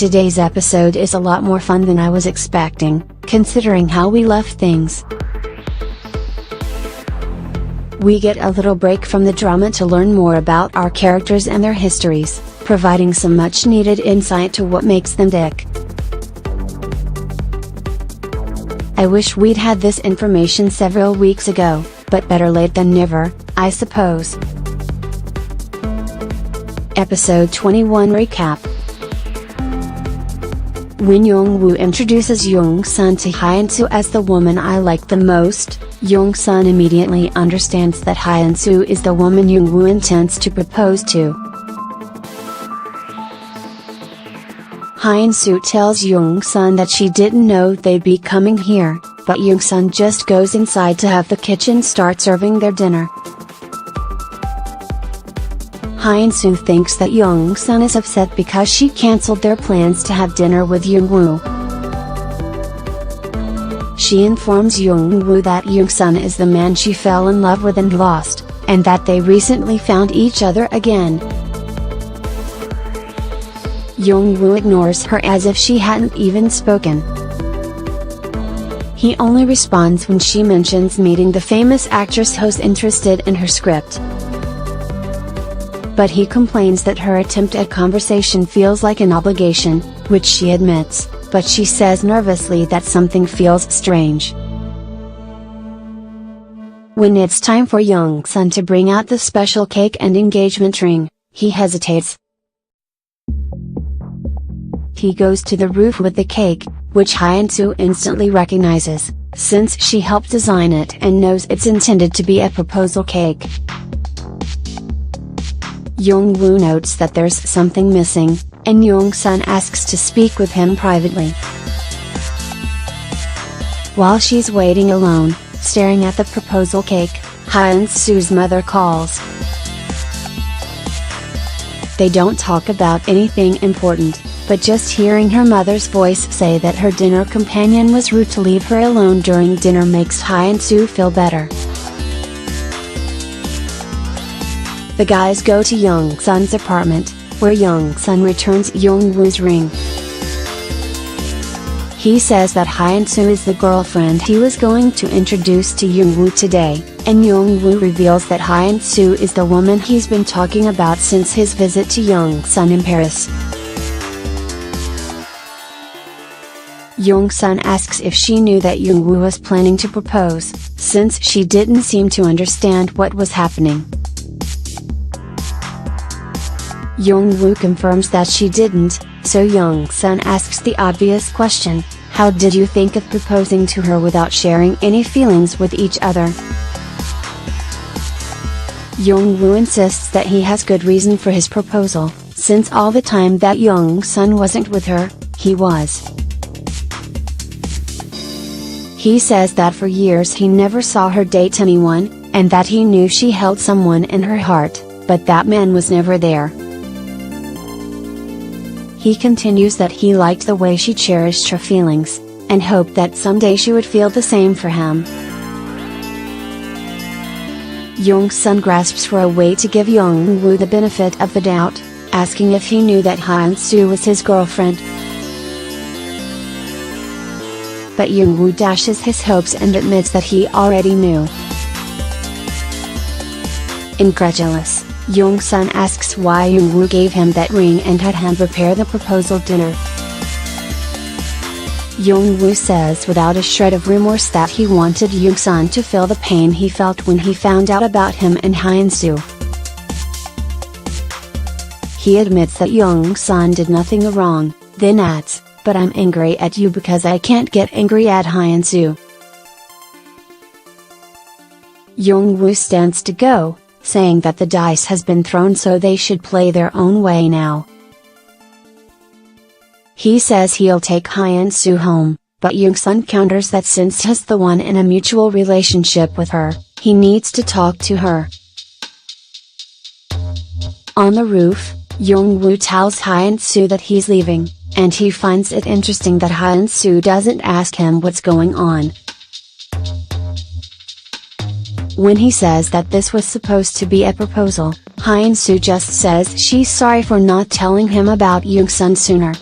Today's episode is a lot more fun than I was expecting, considering how we left things. We get a little break from the drama to learn more about our characters and their histories, providing some much needed insight to what makes them tick. I wish we'd had this information several weeks ago, but better late than never, I suppose. Episode 21 Recap. When Young-woo introduces Young-sun to Hyun-soo as the woman I like the most, Young-sun immediately understands that Hyun-soo is the woman Young-woo intends to propose to. Hyun-soo tells Young-sun that she didn't know they'd be coming here, but Young-sun just goes inside to have the kitchen start serving their dinner. Hyun-soo thinks that Young-sun is upset because she cancelled their plans to have dinner with Young-woo. She informs Young-woo that Young-sun is the man she fell in love with and lost, and that they recently found each other again. Young-woo ignores her as if she hadn't even spoken. He only responds when she mentions meeting the famous actress who's interested in her script. But he complains that her attempt at conversation feels like an obligation, which she admits, but she says nervously that something feels strange. When it's time for Young-sun to bring out the special cake and engagement ring, he hesitates. He goes to the roof with the cake, which Hyun-soo instantly recognizes, since she helped design it and knows it's intended to be a proposal cake. Young-woo notes that there's something missing, and Young-sun asks to speak with him privately. While she's waiting alone, staring at the proposal cake, Hyun-soo's mother calls. They don't talk about anything important, but just hearing her mother's voice say that her dinner companion was rude to leave her alone during dinner makes Hyun-soo feel better. The guys go to Young-sun's apartment, where Young-sun returns Young-woo's ring. He says that Hyun-soo is the girlfriend he was going to introduce to Young-woo today, and Young-woo reveals that Hyun-soo is the woman he's been talking about since his visit to Young-sun in Paris. Young-sun asks if she knew that Young-woo was planning to propose, since she didn't seem to understand what was happening. Young-woo confirms that she didn't, so Young-sun asks the obvious question, how did you think of proposing to her without sharing any feelings with each other? Young-woo insists that he has good reason for his proposal, since all the time that Young-sun wasn't with her, he was. He says that for years he never saw her date anyone, and that he knew she held someone in her heart, but that man was never there. He continues that he liked the way she cherished her feelings, and hoped that someday she would feel the same for him. Young-sun grasps for a way to give Young-woo the benefit of the doubt, asking if he knew that Hyun-soo was his girlfriend. But Young-woo dashes his hopes and admits that he already knew. Incredulous, Young-sun asks why Young-woo gave him that ring and had him prepare the proposal dinner. Young-woo says without a shred of remorse that he wanted Young-sun to feel the pain he felt when he found out about him and Hyun-soo. He admits that Young-sun did nothing wrong, then adds, "But I'm angry at you because I can't get angry at Hyun-soo." Young-woo stands to go, saying that the dice has been thrown so they should play their own way now. He says he'll take Hyun-soo home, but Young-sun counters that since he's the one in a mutual relationship with her, he needs to talk to her. On the roof, Young-woo tells Hyun-soo that he's leaving, and he finds it interesting that Hyun-soo doesn't ask him what's going on. When he says that this was supposed to be a proposal, Hyun-soo just says she's sorry for not telling him about Young-sun sooner.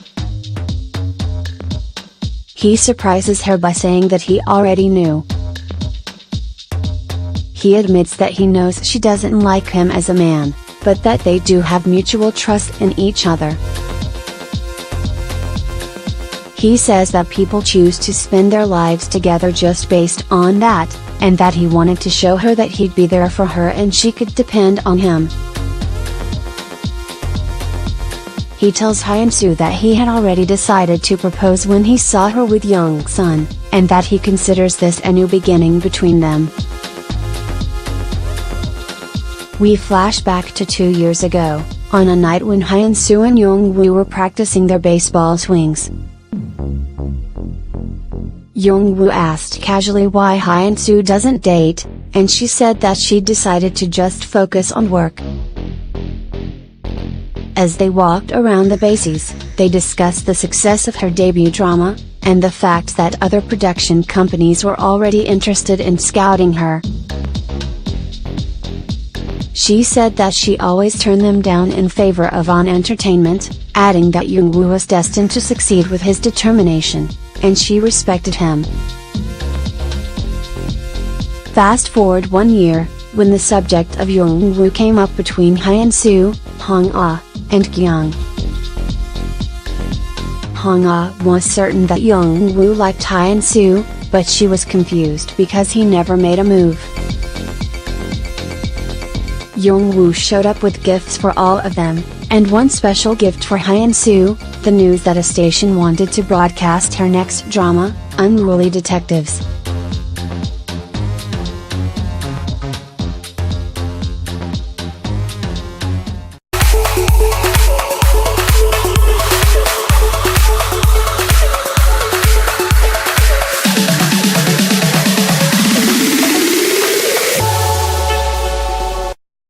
He surprises her by saying that he already knew. He admits that he knows she doesn't like him as a man, but that they do have mutual trust in each other. He says that people choose to spend their lives together just based on that, and that he wanted to show her that he'd be there for her and she could depend on him. He tells Hyun-soo that he had already decided to propose when he saw her with Jong-sun, and that he considers this a new beginning between them. We flash back to 2 years ago, on a night when Hyun-soo and Jong-woo were practicing their baseball swings. Jong-woo asked casually why Hyun-soo doesn't date, and she said that she'd decided to just focus on work. As they walked around the bases, they discussed the success of her debut drama, and the fact that other production companies were already interested in scouting her. She said that she always turned them down in favor of On Entertainment, adding that Jong-woo was destined to succeed with his determination, and she respected him. Fast forward 1 year, when the subject of Jong-woo came up between Hyun-soo, Hong-ah, and Kyung. Hong-ah was certain that Jong-woo liked Hyun-soo, but she was confused because he never made a move. Jong-woo showed up with gifts for all of them, and one special gift for Hyun-soo, the news that a station wanted to broadcast her next drama, Unruly Detectives.